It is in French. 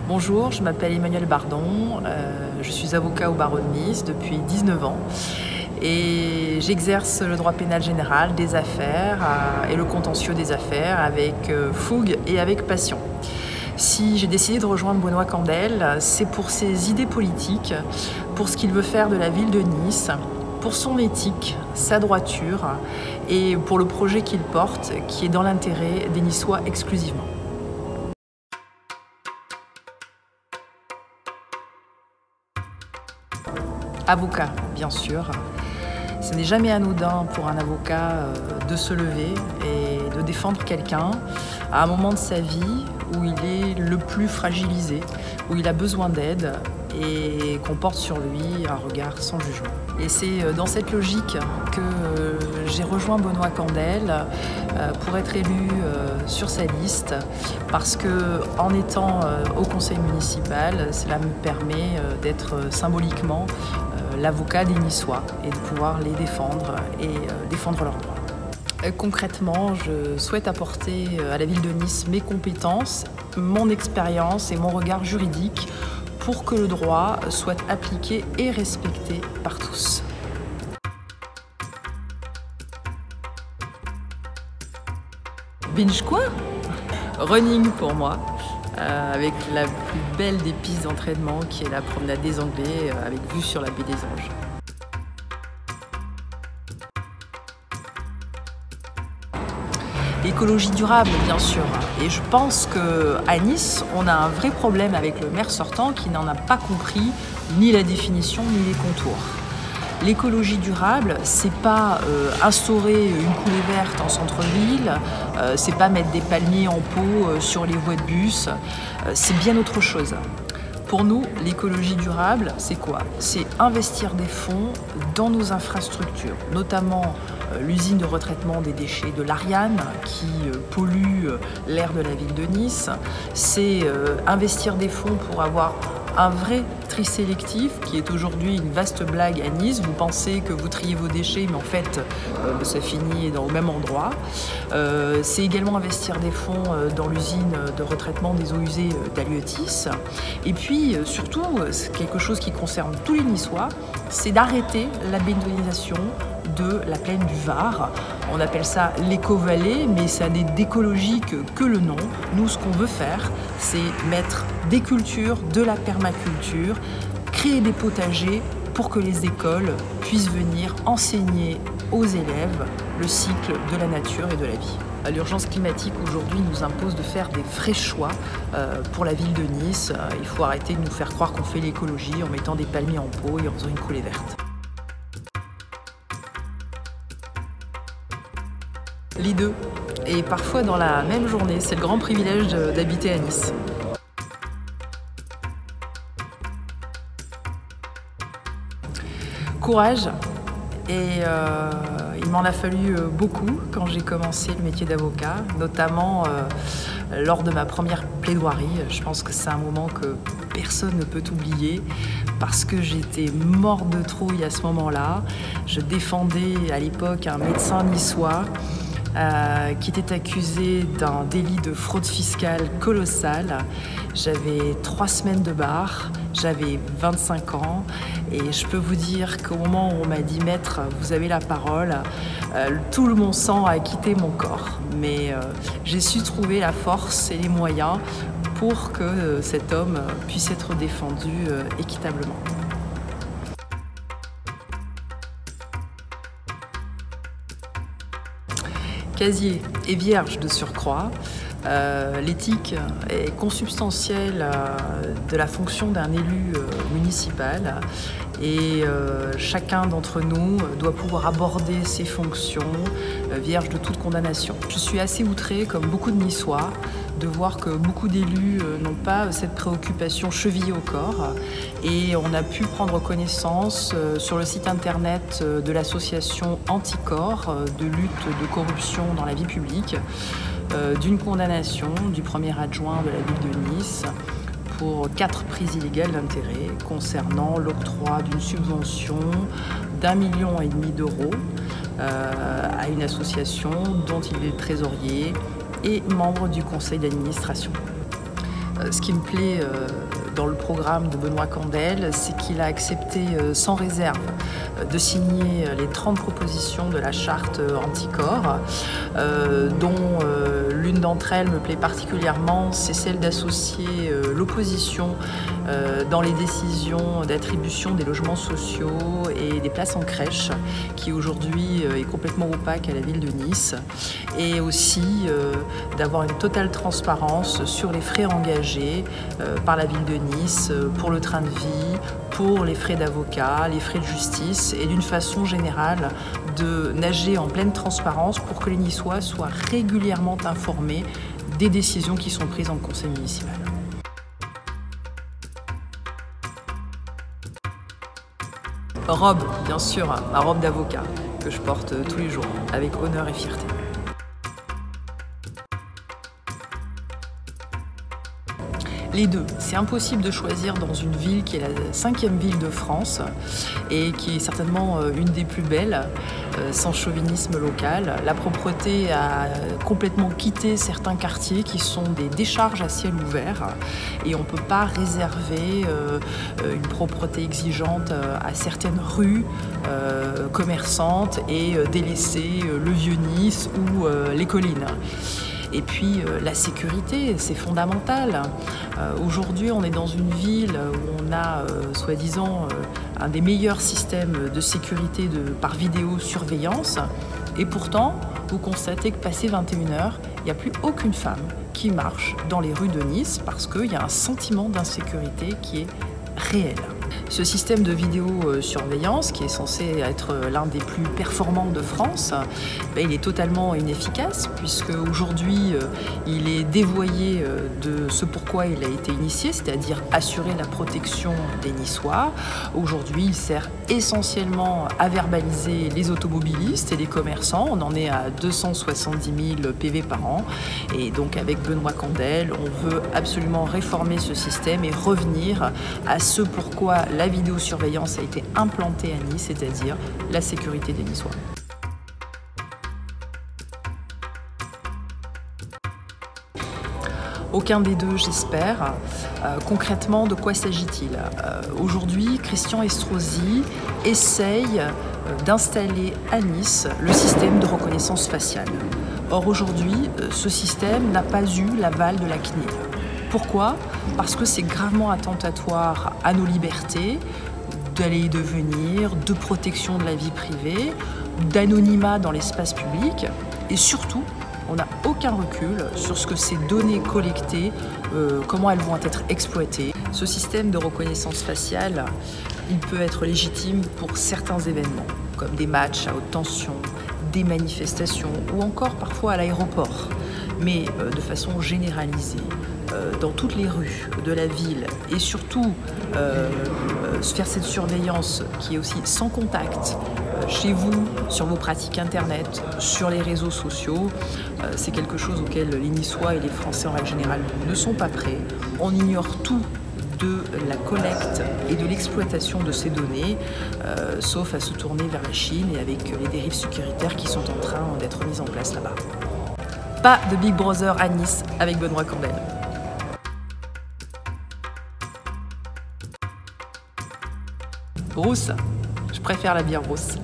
Bonjour, je m'appelle Emmanuelle Bardon, je suis avocat au barreau de Nice depuis 19 ans et j'exerce le droit pénal général des affaires et le contentieux des affaires avec fougue et avec passion. Si j'ai décidé de rejoindre Benoît Candel, c'est pour ses idées politiques, pour ce qu'il veut faire de la ville de Nice, pour son éthique, sa droiture et pour le projet qu'il porte qui est dans l'intérêt des Niçois exclusivement. Avocat, bien sûr. Ce n'est jamais anodin pour un avocat de se lever et de défendre quelqu'un à un moment de sa vie où il est le plus fragilisé, où il a besoin d'aide et qu'on porte sur lui un regard sans jugement. Et c'est dans cette logique que j'ai rejoint Benoît Candel pour être élu sur sa liste, parce qu'en étant au conseil municipal, cela me permet d'être symboliquement l'avocat des Niçois et de pouvoir les défendre et défendre leurs droits. Concrètement, je souhaite apporter à la ville de Nice mes compétences, mon expérience et mon regard juridique pour que le droit soit appliqué et respecté par tous. Binge quoi? Running pour moi, avec la plus belle des pistes d'entraînement qui est la promenade des Anglais avec vue sur la baie des Anges. L'écologie durable, bien sûr. Et je pense qu'à Nice, on a un vrai problème avec le maire sortant qui n'en a pas compris ni la définition ni les contours. L'écologie durable, c'est pas instaurer une coulée verte en centre-ville, c'est pas mettre des palmiers en pot sur les voies de bus, c'est bien autre chose. Pour nous, l'écologie durable, c'est quoi? C'est investir des fonds dans nos infrastructures, notamment l'usine de retraitement des déchets de l'Ariane qui pollue l'air de la ville de Nice. C'est investir des fonds pour avoir un vrai tri sélectif qui est aujourd'hui une vaste blague à Nice. Vous pensez que vous triez vos déchets, mais en fait, ça finit au même endroit. C'est également investir des fonds dans l'usine de retraitement des eaux usées d'Haliotis. Et puis, surtout, quelque chose qui concerne tous les Niçois, c'est d'arrêter la bétonisation de la plaine du Var. On appelle ça l'éco-vallée, mais ça n'est d'écologique que le nom. Nous, ce qu'on veut faire, c'est mettre des cultures, de la permaculture, créer des potagers pour que les écoles puissent venir enseigner aux élèves le cycle de la nature et de la vie. L'urgence climatique aujourd'hui nous impose de faire des vrais choix pour la ville de Nice. Il faut arrêter de nous faire croire qu'on fait l'écologie en mettant des palmiers en pot et en faisant une coulée verte. Les deux, et parfois dans la même journée. C'est le grand privilège d'habiter à Nice. Courage, et il m'en a fallu beaucoup quand j'ai commencé le métier d'avocat, notamment lors de ma première plaidoirie. Je pense que c'est un moment que personne ne peut oublier parce que j'étais morte de trouille à ce moment-là. Je défendais à l'époque un médecin niçois qui était accusé d'un délit de fraude fiscale colossale. J'avais 3 semaines de bar, j'avais 25 ans et je peux vous dire qu'au moment où on m'a dit « Maître, vous avez la parole », tout mon sang a quitté mon corps. Mais j'ai su trouver la force et les moyens pour que cet homme puisse être défendu équitablement. Casier est vierge de surcroît. L'éthique est consubstantielle de la fonction d'un élu municipal et chacun d'entre nous doit pouvoir aborder ses fonctions vierges de toute condamnation. Je suis assez outrée, comme beaucoup de Niçois, de voir que beaucoup d'élus n'ont pas cette préoccupation chevillée au corps et on a pu prendre connaissance sur le site internet de l'association Anticorps de lutte de corruption dans la vie publique d'une condamnation du premier adjoint de la ville de Nice pour 4 prises illégales d'intérêt concernant l'octroi d'une subvention d'1,5 million d'euros à une association dont il est le trésorier et membre du conseil d'administration. Ce qui me plaît dans le programme de Benoît Candel, c'est qu'il a accepté sans réserve de signer les 30 propositions de la charte anticorps, dont l'une d'entre elles me plaît particulièrement, c'est celle d'associer l'opposition dans les décisions d'attribution des logements sociaux et des places en crèche, qui aujourd'hui est complètement opaque à la ville de Nice, et aussi d'avoir une totale transparence sur les frais engagés par la ville de Nice pour le train de vie, pour les frais d'avocat, les frais de justice, et d'une façon générale de nager en pleine transparence pour que les Niçois soient régulièrement informés des décisions qui sont prises en conseil municipal. Robe, bien sûr, ma robe d'avocat que je porte tous les jours avec honneur et fierté. Les deux. C'est impossible de choisir dans une ville qui est la 5e ville de France et qui est certainement une des plus belles, sans chauvinisme local. La propreté a complètement quitté certains quartiers qui sont des décharges à ciel ouvert et on ne peut pas réserver une propreté exigeante à certaines rues commerçantes et délaisser le Vieux-Nice ou les collines. Et puis la sécurité, c'est fondamental. Aujourd'hui, on est dans une ville où on a, soi-disant, un des meilleurs systèmes de sécurité par vidéosurveillance. Et pourtant, vous constatez que passé 21h, il n'y a plus aucune femme qui marche dans les rues de Nice parce qu'il y a un sentiment d'insécurité qui est réel. Ce système de vidéosurveillance, qui est censé être l'un des plus performants de France, il est totalement inefficace puisque aujourd'hui il est dévoyé de ce pourquoi il a été initié, c'est-à-dire assurer la protection des Niçois. Aujourd'hui, il sert essentiellement à verbaliser les automobilistes et les commerçants. On en est à 270 000 PV par an. Et donc avec Benoît Candel, on veut absolument réformer ce système et revenir à ce pourquoi la vidéosurveillance a été implantée à Nice, c'est-à-dire la sécurité des Niçois. Aucun des deux, j'espère. Concrètement, de quoi s'agit-il? Aujourd'hui, Christian Estrosi essaye d'installer à Nice le système de reconnaissance faciale. Or, aujourd'hui, ce système n'a pas eu l'aval de la CNIL. Pourquoi? Parce que c'est gravement attentatoire à nos libertés, d'aller et de venir, de protection de la vie privée, d'anonymat dans l'espace public, et surtout, on n'a aucun recul sur ce que ces données collectées, comment elles vont être exploitées. Ce système de reconnaissance faciale, il peut être légitime pour certains événements, comme des matchs à haute tension, des manifestations ou encore parfois à l'aéroport. Mais de façon généralisée, dans toutes les rues de la ville et surtout faire cette surveillance qui est aussi sans contact chez vous, sur vos pratiques internet, sur les réseaux sociaux, c'est quelque chose auquel les Niçois et les Français en règle générale ne sont pas prêts. On ignore tout de la collecte et de l'exploitation de ces données, sauf à se tourner vers la Chine et avec les dérives sécuritaires qui sont en train d'être mises en place là-bas. Pas de Big Brother à Nice avec Benoît Candel. Rousse, je préfère la bière rousse.